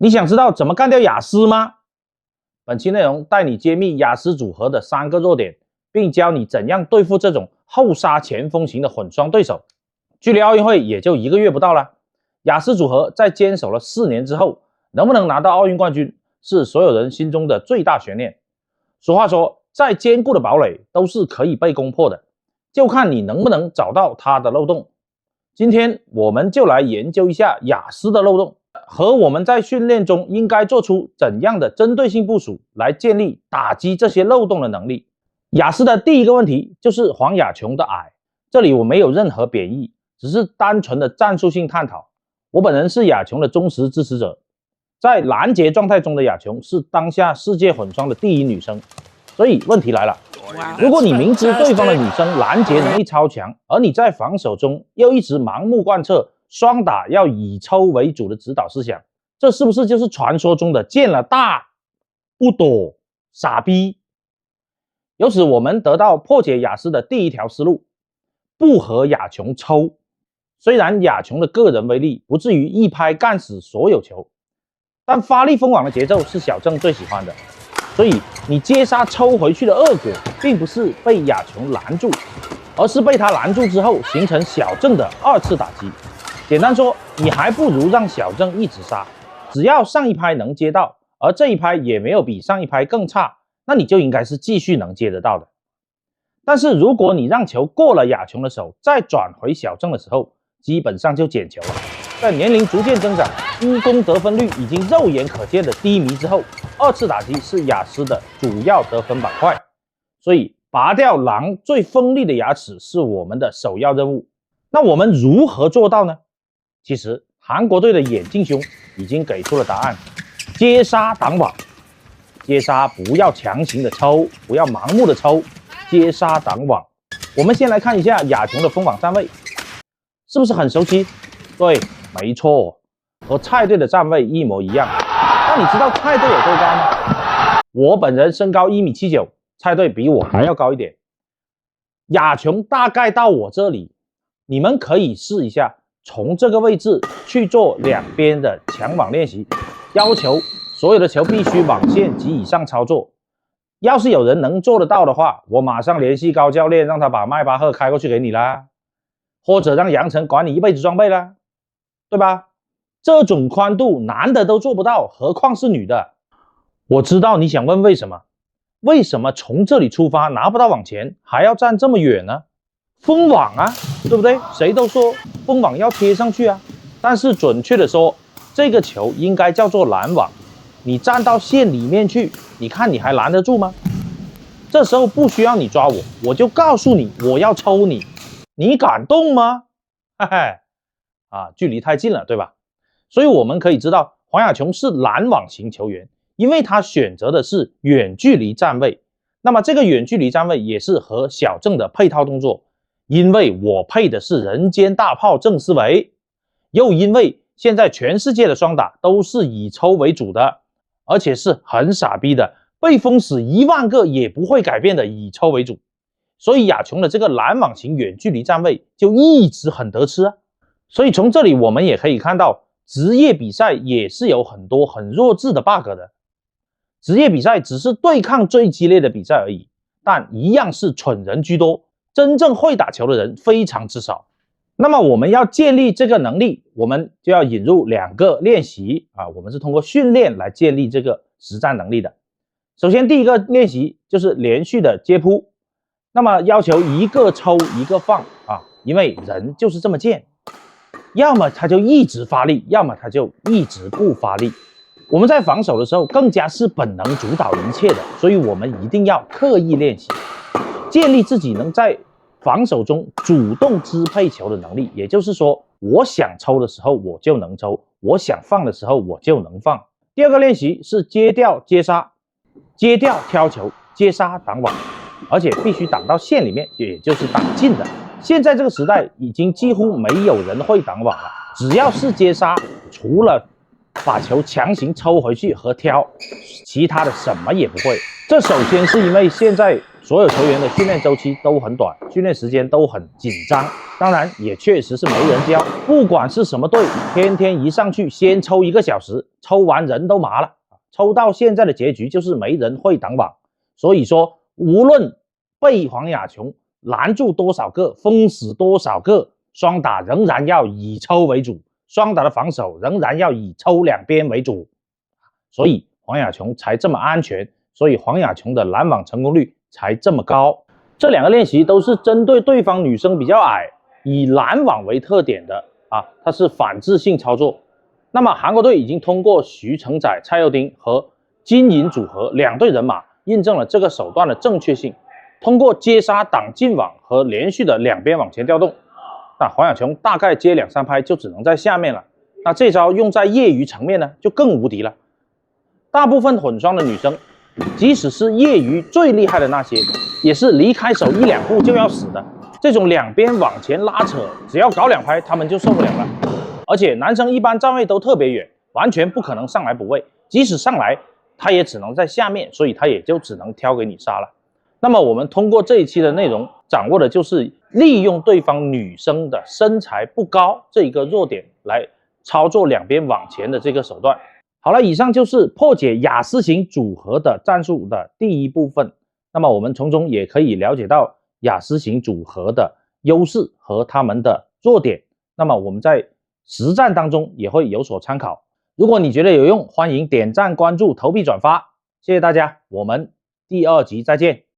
你想知道怎么干掉雅思吗？本期内容带你揭秘雅思组合的3个弱点，并教你怎样对付这种后杀前锋型的混双对手。距离奥运会也就1个月不到了，雅思组合在坚守了4年之后，能不能拿到奥运冠军，是所有人心中的最大悬念。俗话说，再坚固的堡垒都是可以被攻破的，就看你能不能找到它的漏洞。今天我们就来研究一下雅思的漏洞，和我们在训练中应该做出怎样的针对性部署，来建立打击这些漏洞的能力。雅思的第一个问题就是黄雅琼的矮，这里我没有任何贬义，只是单纯的战术性探讨。我本人是雅琼的忠实支持者，在拦截状态中的雅琼是当下世界混双的第1女生，所以问题来了，如果你明知对方的女生拦截能力超强，而你在防守中又一直盲目贯彻双打要以抽为主的指导思想，这是不是就是传说中的见了大不躲傻逼？由此我们得到破解雅思的第一条思路，不和雅琼抽。虽然雅琼的个人威力不至于一拍干死所有球，但发力封网的节奏是小郑最喜欢的，所以你接杀抽回去的恶果并不是被雅琼拦住，而是被他拦住之后形成小郑的2次打击。简单说，你还不如让小郑一直杀，只要上一拍能接到，而这一拍也没有比上一拍更差，那你就应该是继续能接得到的。但是如果你让球过了雅琼的手，再转回小郑的时候，基本上就捡球了。在年龄逐渐增长，乌攻得分率已经肉眼可见的低迷之后，2次打击是雅思的主要得分板块，所以拔掉狼最锋利的牙齿是我们的首要任务。那我们如何做到呢？其实韩国队的眼镜兄已经给出了答案：接杀挡网。接杀不要强行的抽，不要盲目的抽，接杀挡网。我们先来看一下雅琼的封网站位，是不是很熟悉？对，没错，和蔡队的站位一模一样。那你知道蔡队有多高吗？我本人身高1.79米，蔡队比我还要高一点。雅琼大概到我这里，你们可以试一下，从这个位置去做两边的抢网练习，要求所有的球必须网线及以上操作。要是有人能做得到的话，我马上联系高教练，让他把迈巴赫开过去给你啦，或者让杨晨管你一辈子装备啦，对吧？这种宽度男的都做不到，何况是女的。我知道你想问为什么？为什么从这里出发拿不到网前，还要站这么远呢？封网啊，对不对？谁都说封网要贴上去啊，但是准确的说，这个球应该叫做拦网。你站到线里面去，你看你还拦得住吗？这时候不需要你抓我，我就告诉你我要抽你，你敢动吗？嘿嘿，距离太近了，对吧？所以我们可以知道黄雅琼是拦网型球员，因为他选择的是远距离站位。那么这个远距离站位也是和小郑的配套动作，因为我配的是人间大炮郑思维，又因为现在全世界的双打都是以抽为主的，而且是很傻逼的，被封死1万个也不会改变的以抽为主，所以雅琼的这个拦网型远距离站位就一直很得吃啊。所以从这里我们也可以看到，职业比赛也是有很多很弱智的 bug 的。职业比赛只是对抗最激烈的比赛而已，但一样是蠢人居多，真正会打球的人非常之少。那么我们要建立这个能力，我们就要引入2个练习我们是通过训练来建立这个实战能力的。首先第一个练习就是连续的接扑，那么要求一个抽一个放因为人就是这么贱，要么他就一直发力，要么他就一直不发力。我们在防守的时候更加是本能主导一切的，所以我们一定要刻意练习，建立自己能在防守中主动支配球的能力。也就是说，我想抽的时候我就能抽，我想放的时候我就能放。第2个练习是接吊接杀，接吊挑球，接杀挡网，而且必须挡到线里面，也就是挡近的。现在这个时代已经几乎没有人会挡网了，只要是接杀，除了把球强行抽回去和挑，其他的什么也不会。这首先是因为现在所有球员的训练周期都很短，训练时间都很紧张，当然也确实是没人教。不管是什么队，天天一上去先抽1个小时，抽完人都麻了，抽到现在的结局就是没人会挡网。所以说，无论被黄雅琼拦住多少个，封死多少个，双打仍然要以抽为主，双打的防守仍然要以抽两边为主，所以黄雅琼才这么安全，所以黄雅琼的拦网成功率才这么高。这2个练习都是针对对方女生比较矮，以拦网为特点的它是反制性操作。那么韩国队已经通过徐承宰、蔡佑丁和金银组合2队人马，印证了这个手段的正确性。通过接杀、挡进网和连续的两边往前调动，那黄雅琼大概接2、3拍就只能在下面了。那这招用在业余层面呢，就更无敌了。大部分混双的女生，即使是业余最厉害的那些，也是离开手1、2步就要死的。这种两边往前拉扯，只要搞2拍，他们就受不了了。而且男生一般站位都特别远，完全不可能上来补位，即使上来，他也只能在下面，所以他也就只能挑给你杀了。那么我们通过这一期的内容，掌握的就是利用对方女生的身材不高这一个弱点来操作两边往前的这个手段。好了，以上就是破解雅思型组合的战术的第1部分。那么我们从中也可以了解到雅思型组合的优势和他们的弱点。那么我们在实战当中也会有所参考。如果你觉得有用，欢迎点赞、关注、投币、转发，谢谢大家，我们第2集再见。